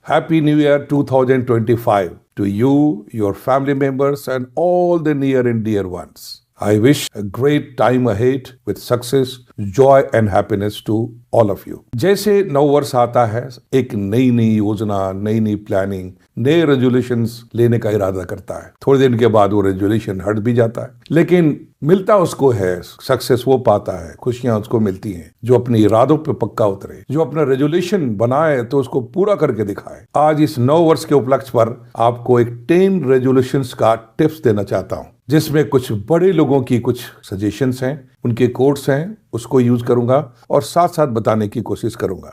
Happy New Year 2025 to you, your family members, and all the near and dear ones. I wish a great time ahead with success, joy and happiness to all of you. जैसे नव वर्ष आता है, एक नई नई योजना, नई नई प्लानिंग, नए रेजोल्यूशंस लेने का इरादा करता है। थोड़े दिन के बाद वो रेजोल्यूशन हट भी जाता है, लेकिन मिलता उसको है, सक्सेस वो पाता है, खुशियां उसको मिलती हैं जो अपने इरादों पे पक्का उतरे, जो अपना रेजोल्यूशन बनाए तो उसको पूरा करके दिखाए। आज इस नव वर्ष के उपलक्ष्य पर आपको एक 10 रेजोल्यूशंस का टिप्स देना चाहता हूँ, जिसमें कुछ बड़े लोगों की कुछ सजेशंस हैं, उनके कोट्स हैं, उसको यूज करूंगा और साथ साथ बताने की कोशिश करूंगा।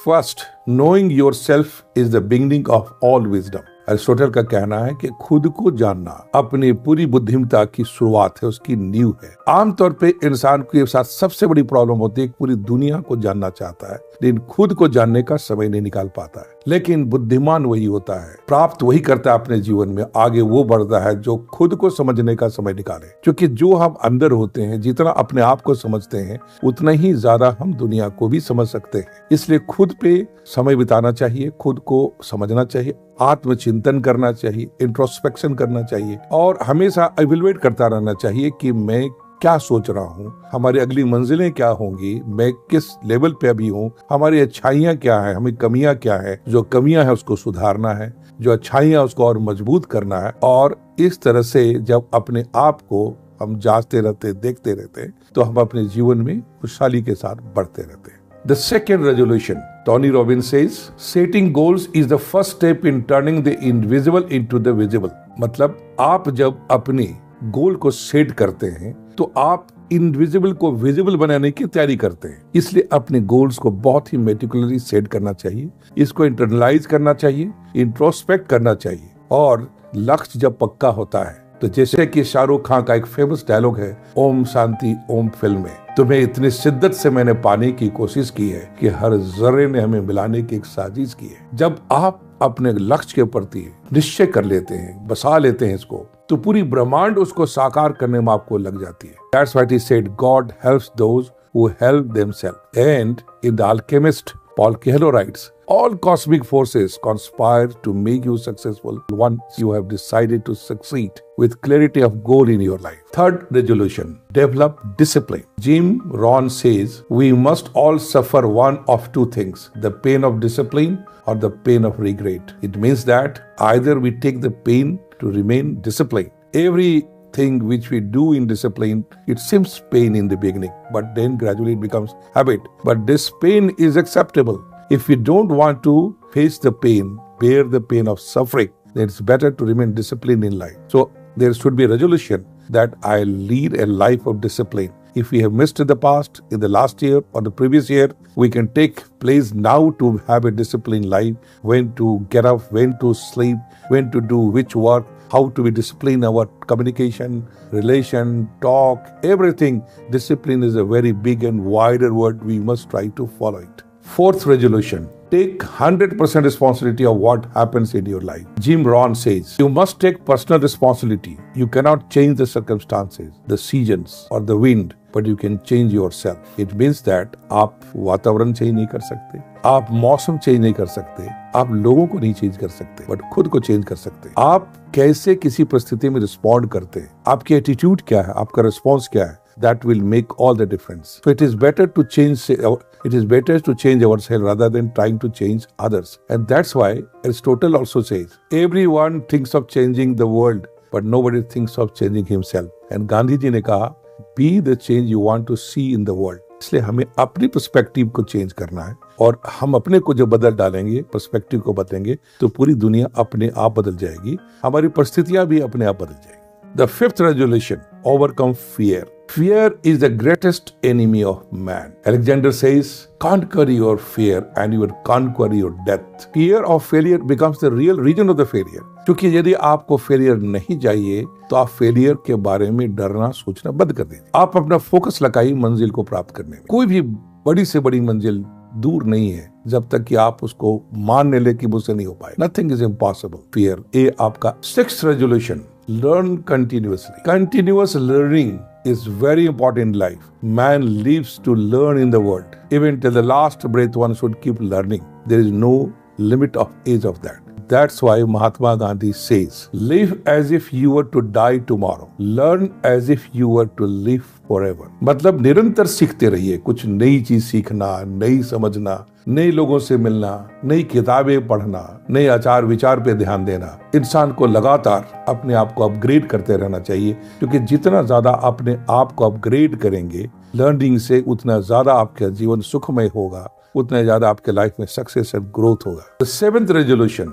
First, knowing yourself is the beginning of all wisdom. Aristotle का कहना है कि खुद को जानना अपनी पूरी बुद्धिमत्ता की शुरुआत है, उसकी नींव है। आमतौर पे इंसान के साथ सबसे बड़ी प्रॉब्लम होती है कि पूरी दुनिया को जानना चाहता है, लेकिन खुद को जानने का समय नहीं निकाल पाता है। लेकिन बुद्धिमान वही होता है, प्राप्त वही करता है अपने जीवन में, आगे वो बढ़ता है जो खुद को समझने का समय निकाले। क्योंकि जो हम अंदर होते हैं, जितना अपने आप को समझते हैं, उतना ही ज्यादा हम दुनिया को भी समझ सकते हैं। इसलिए खुद पे समय बिताना चाहिए, खुद को समझना चाहिए, आत्मचिंतन करना चाहिए, इंट्रोस्पेक्शन करना चाहिए और हमेशा इवैल्यूएट करता रहना चाहिए कि मैं क्या सोच रहा हूँ, हमारी अगली मंजिलें क्या होंगी, मैं किस लेवल पे अभी हूँ, हमारी अच्छाइयाँ क्या है, हमें कमियाँ क्या है, जो कमियाँ है उसको सुधारना है, जो अच्छाइयाँ उसको और मजबूत करना है। और इस तरह से जब अपने आप को हम जांचते रहते, देखते रहते, तो हम अपने जीवन में खुशहाली के साथ बढ़ते रहते। The second resolution, Tony Robbins says, setting goals is the first step in turning the invisible into the visible। मतलब आप जब अपने गोल को सेट करते हैं तो आप इनविजिबल को विजिबल बनाने की तैयारी करते हैं। इसलिए अपने गोल्स को बहुत ही मेटिकुलरली सेट करना चाहिए, इसको इंटरनलाइज करना चाहिए, इंट्रोस्पेक्ट करना चाहिए। और लक्ष्य जब पक्का होता है तो जैसे कि शाहरुख खान का एक फेमस डायलॉग है, ओम शांति ओम फिल्म में, तुम्हें इतनी शिद्दत से मैंने पाने की कोशिश की है कि हर जर्रे ने हमें मिलाने की एक साजिश की है। जब आप अपने लक्ष्य के प्रति निश्चय कर लेते हैं, बसा लेते हैं इसको, तो पूरी ब्रह्मांड उसको साकार करने में आपको लग जाती है। That's why he said God helps those who help themselves. And in The Alchemist, Paul Coelho writes, all cosmic forces conspire to make you successful once you have decided to succeed with clarity of goal in your life. Third resolution, develop discipline. Jim Rohn says, we must all suffer one of two things, the pain of discipline or the pain of regret. It means that either we take the pain to remain disciplined. Everything which we do in discipline, it seems pain in the beginning, but then gradually it becomes habit. But this pain is acceptable. If we don't want to face the pain, bear the pain of suffering, then it's better to remain disciplined in life. So there should be a resolution that I lead a life of discipline. If we have missed in the past, in the last year or the previous year, we can take place now to have a disciplined life, when to get up, when to sleep, when to do which work, how to be disciplined our communication, relation, talk, everything. Discipline is a very big and wider word. We must try to follow it. Fourth resolution, take 100% responsibility of what happens in your life. Jim Rohn says, you must take personal responsibility. You cannot change the circumstances, the seasons or the wind, but you can change yourself. It means that आप वातावरण change नहीं कर सकते, आप मौसम change नहीं कर सकते, आप लोगों को नहीं चेंज कर सकते, बट खुद को चेंज कर सकते। आप कैसे किसी परिस्थिति में रिस्पॉन्ड करते हैं, आपकी एटीट्यूड क्या है, आपका रिस्पॉन्स क्या है, that will make all the difference. So it is better to change ourselves rather than trying to change others. And that's why Aristotle also says, everyone thinks of changing the world, but nobody thinks of changing himself. And Gandhi ji ने कहा, be the change you want to see in the world. इसलिए हमें अपनी perspective को change करना है, और हम अपने को जो बदल डालेंगे, पर्सपेक्टिव को बदलेंगे, तो पूरी दुनिया अपने आप बदल जाएगी, हमारी परिस्थितियां भी अपने आप बदल जाएंगी। The fifth resolution, overcome fear. Fear is the greatest enemy of man. Alexander says, conquer your fear and you will conquer your death. Fear of failure becomes the real reason of the failure. क्योंकि यदि आपको failure नहीं चाहिए तो आप failure के बारे में डरना सोचना बंद कर दीजिए। आप अपना फोकस लगाइए मंजिल को प्राप्त करने में। कोई भी बड़ी से बड़ी मंजिल दूर नहीं है जब तक कि आप उसको मान ले कि मुझसे नहीं हो पाए। Nothing is impossible. फियर, ये आपका sixth resolution, learn continuously. Continuous learning is very important in life. Man lives to learn in the world. Even till the last breath, one should keep learning. There is no limit of age of that. That's why Mahatma Gandhi says, live as if you were to die tomorrow. Learn as if you were to live forever. मतलब निरंतर सीखते रहिए, कुछ नई चीज सीखना, नई समझना, नए लोगों से मिलना, नई किताबें पढ़ना, नए आचार विचार पे ध्यान देना। इंसान को लगातार अपने आप को अपग्रेड करते रहना चाहिए, क्योंकि जितना ज्यादा अपने आप को अपग्रेड करेंगे लर्निंग से, उतना ज्यादा आपका जीवन सुखमय होगा, उतना ज्यादा आपके लाइफ में सक्सेस एंड ग्रोथ होगा। The seventh resolution,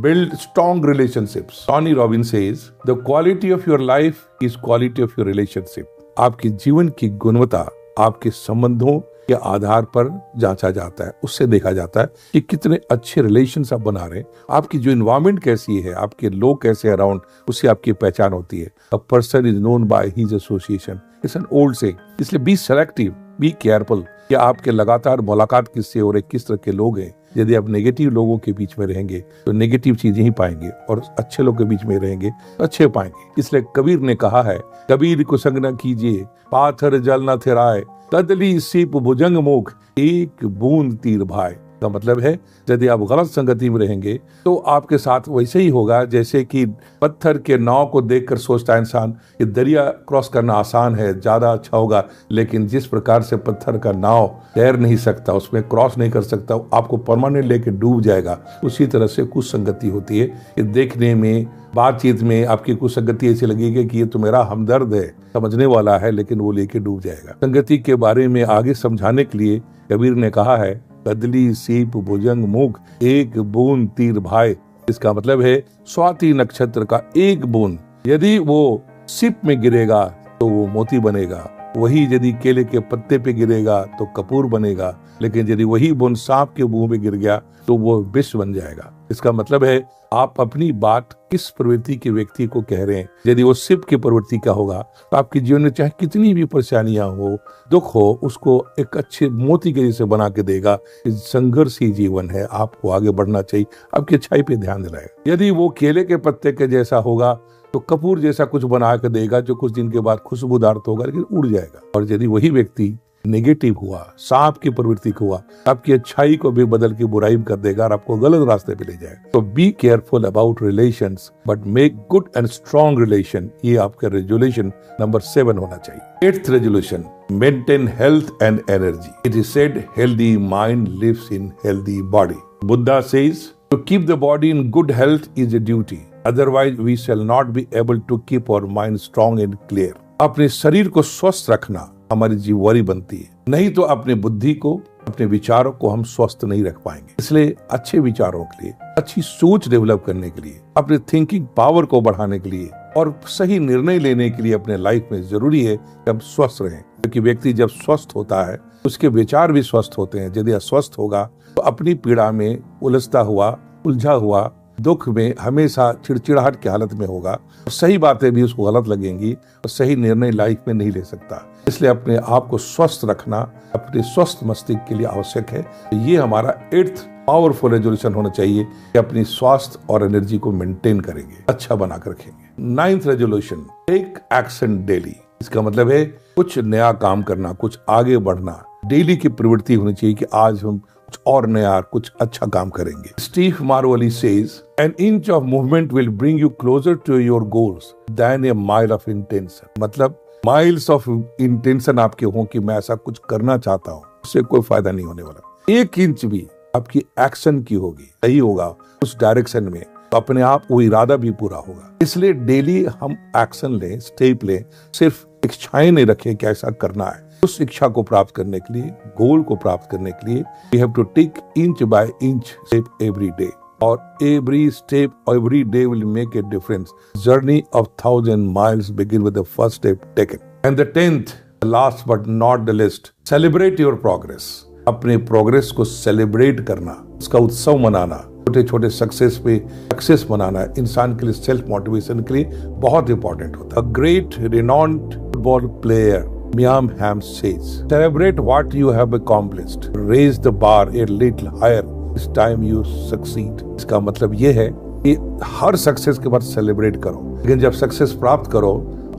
build strong relationships. Tony Robbins says, the quality of your life is quality of your relationship. आपके जीवन की गुणवत्ता आपके संबंधों के आधार पर जांचा जाता है, उससे देखा जाता है कि कितने अच्छे रिलेशंस आप बना रहे हैं, आपकी जो एनवायरनमेंट कैसी है, आपके लोग कैसे अराउंड, उससे आपकी पहचान होती है। A person is known by his association. It's an old saying. इसलिए बी सेलेक्टिव, बी केयरफुल कि आपके लगातार मुलाकात किससे हो रही, किस तरह के लोग हैं। यदि आप नेगेटिव लोगों के बीच में रहेंगे तो नेगेटिव चीजें ही पाएंगे, और अच्छे लोगों के बीच में रहेंगे तो अच्छे पाएंगे। इसलिए कबीर ने कहा है, कबीर को संग न कीजिए, पाथर जल न थिराए, कदली सीप भुजंग मुख, एक बूंद तीर भाई। का मतलब है यदि आप गलत संगति में रहेंगे तो आपके साथ वैसे ही होगा जैसे कि पत्थर के नाव को देखकर सोचता है इंसान कि दरिया क्रॉस करना आसान है, ज्यादा अच्छा होगा, लेकिन जिस प्रकार से पत्थर का नाव तैर नहीं सकता, उसमें क्रॉस नहीं कर सकता, आपको परमानेंट लेके डूब जाएगा। उसी तरह से कुछ संगति होती है कि देखने में, बातचीत में आपकी कुछ संगति ऐसी लगेगी कि ये तो मेरा हमदर्द है, समझने वाला है, लेकिन वो लेके डूब जाएगा। संगति के बारे में आगे समझाने के लिए कबीर ने कहा है, कदली सीप भुजंग मुख, एक बूंद तीर भाई। इसका मतलब है स्वाति नक्षत्र का एक बूंद यदि वो सीप में गिरेगा तो वो मोती बनेगा, वही यदि केले के पत्ते पे गिरेगा तो कपूर बनेगा, लेकिन यदि वही बूंद सांप के मुंह में गिर गया तो वो विष बन जाएगा। इसका मतलब है आप अपनी बात किस प्रवृत्ति के व्यक्ति को कह रहे हैं। यदि वो सिप की प्रवृत्ति का होगा तो आपके जीवन में चाहे कितनी भी परेशानियां हो, दुख हो, उसको एक अच्छे मोती के जैसे बना के देगा। संघर्षी जीवन है, आपको आगे बढ़ना चाहिए, आपकी अच्छाई पे ध्यान दिलाएगा। यदि वो केले के पत्ते के जैसा होगा तो कपूर जैसा कुछ बना के देगा जो कुछ दिन के बाद खुशबूदार तो होगा लेकिन उड़ जाएगा। और यदि वही व्यक्ति नेगेटिव हुआ, सांप की प्रवृत्ति को हुआ, आपकी अच्छाई को भी बदल के बुराई कर देगा और आपको गलत रास्ते पे ले जाएगा। तो be careful about relations but make good and strong relation. ये आपका रेजोल्यूशन नंबर 7 होना चाहिए। 8th resolution, maintain health and energy. It is said healthy mind lives in healthy body. Buddha says to keep the body in good health is a duty, otherwise we shall not be able to keep our mind strong and clear. अपने शरीर को स्वस्थ रखना हमारी जिम्मेवारी बनती है, नहीं तो अपने बुद्धि को, अपने विचारों को हम स्वस्थ नहीं रख पाएंगे। इसलिए अच्छे विचारों के लिए, अच्छी सोच डेवलप करने के लिए, अपने थिंकिंग पावर को बढ़ाने के लिए और सही निर्णय लेने के लिए अपने लाइफ में जरूरी है कि हम स्वस्थ रहें, क्योंकि व्यक्ति जब स्वस्थ होता है उसके विचार भी स्वस्थ होते हैं। यदि अस्वस्थ होगा तो अपनी पीड़ा में उलझता हुआ, उलझा हुआ, दुख में हमेशा चिड़चिड़ाहट की हालत में होगा, सही बातें भी उसको गलत लगेंगी और सही निर्णय लाइफ में नहीं ले सकता। इसलिए अपने आप को स्वस्थ रखना अपने स्वस्थ मस्तिष्क के लिए आवश्यक है। ये हमारा 8th पावरफुल रेजोल्यूशन होना चाहिए कि अपनी स्वास्थ्य और एनर्जी को मेंटेन करेंगे, अच्छा बनाकर रखेंगे। 9th resolution, take action daily. इसका मतलब है कुछ नया काम करना, कुछ आगे बढ़ना, डेली की प्रवृत्ति होनी चाहिए कि आज हम कुछ और नया, कुछ अच्छा काम करेंगे। Steve Maraboli says, an inch of movement will bring you closer to your goals then a mile of intention. मतलब माइल्स ऑफ इंटेंशन आपके हो कि मैं ऐसा कुछ करना चाहता हूँ, उससे कोई फायदा नहीं होने वाला। 1 इंच भी आपकी एक्शन की होगी, सही होगा उस डायरेक्शन में, तो अपने आप वो इरादा भी पूरा होगा। इसलिए डेली हम एक्शन लें, स्टेप लें, सिर्फ इच्छाएं नहीं रखें कि ऐसा करना है। उस इच्छा को प्राप्त करने के लिए, गोल को प्राप्त करने के लिए we have to take inch by inch step every day, और every step every day will make a difference. Journey of 1000 miles begin with the first step taken. And the 10th, last but not the least, celebrate your progress. अपने progress को celebrate करना, उसका उत्सव मनाना, छोटे छोटे success मनाना इंसान के लिए, सेल्फ मोटिवेशन के लिए बहुत इंपॉर्टेंट होता है। A great renowned football player Miam Ham says, celebrate what you have accomplished. Raise the bar a little higher this time you succeed. इसका मतलब ये है कि हर सक्सेस के बाद सेलिब्रेट करो, लेकिन जब सक्सेस प्राप्त करो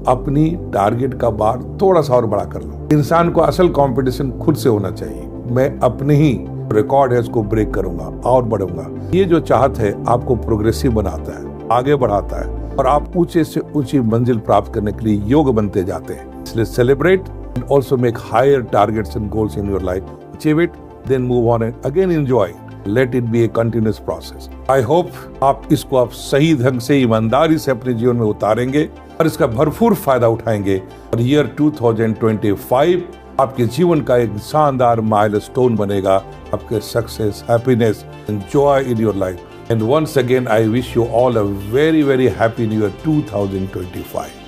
अपनी टारगेट का बार थोड़ा सा और बड़ा कर लो। इंसान को असल कंपटीशन खुद से होना चाहिए। मैं अपने ही रिकॉर्ड है उसको ब्रेक करूंगा और बढ़ूंगा। ये जो चाहत है आपको प्रोग्रेसिव बनाता है, आगे बढ़ाता है और आप ऊंचे से ऊंची मंजिल प्राप्त करने के लिए योग्य बनते जाते हैं। इसलिए celebrate and also make higher targets and goals in your life. Achieve it, then move on and again enjoy. Let it be a continuous process. I hope आप इसको आप सही ढंग से ईमानदारी से अपने जीवन में उतारेंगे और इसका भरपूर फायदा उठाएंगे और ईयर 2025 आपके जीवन का एक शानदार माइलस्टोन बनेगा। आपके success, happiness and joy in your life. And once again I wish you all a very happy new year 2025।